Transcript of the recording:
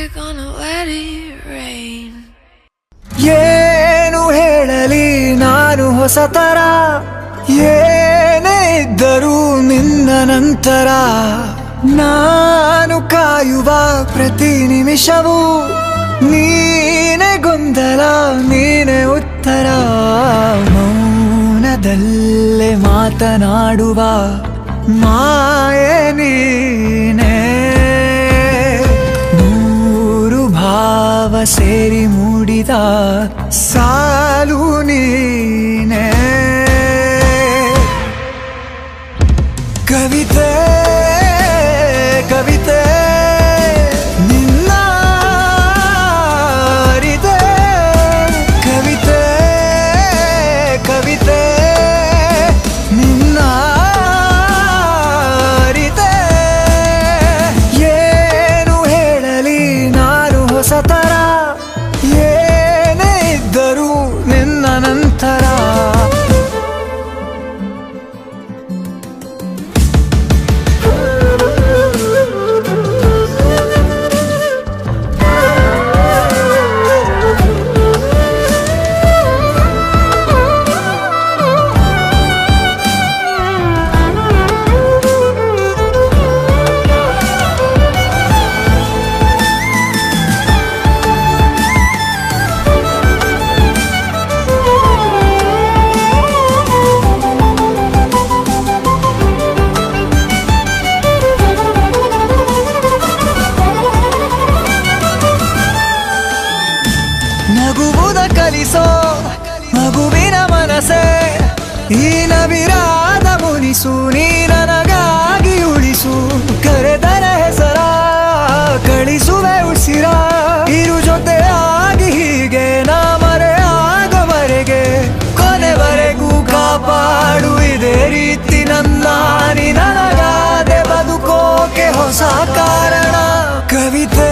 we're gonna let it rain. ಏನು ಹೇಳಲಿ ನಾನು ಹೊಸತರ, ಏನೇ ಇದ್ದರೂ ನಿನ್ನ ನಂತರ ನಾನು ಕಾಯುವ ಪ್ರತಿ ನಿಮಿಷವೂ ನೀನೆ ಗೊಂದಲ ನೀನೆ ಉತ್ತರ. ಮೌನದಲ್ಲೇ ಮಾತನಾಡುವ ಮಾಯೆ ನೀನೆ, ನೂರು ಭಾವ ಸೇರಿ ಮೂಡಿದ ಸಾಲು ನೀನೆ. ಕವಿತೆ ಕವಿತೆ ನಿನ್ನ ಅರಿತೆ, ಕವಿತೆ ಕವಿತೆ ನಿನ್ನ ಅರಿತೆ. ಏನು ಹೇಳಲಿ ನಾನು ಹೊಸತರ, ಏನೇ ಇದ್ದರೂ ನಿನ್ನ ನಂತರ. ನಗುವುದ ಕಲಿಸೋ ಮಗುವಿನ ಮನಸೆ, ಈ ನವಿರಾದ ಮುನಿಸು ನೀ ನನಗಾಗಿ ಉಳಿಸು. ಕರೆದರೆ ಹೆಸರ ಕಳಿಸುವೆ ಉಸಿರ, ಇರು ಜೊತೆಯಾಗಿ ಹೀಗೆ ನಾ ಮರೆ ಆಗೋವರೆಗೆ. ಕೊನೆವರೆಗೂ ಕಾಪಾಡು ಇದೇ ರೀತಿ ನನ್ನ, ನೀ ನನಗಾದೆ ಬದುಕೋಕೆ ಹೊಸ ಕಾರಣ. ಕವಿತೆ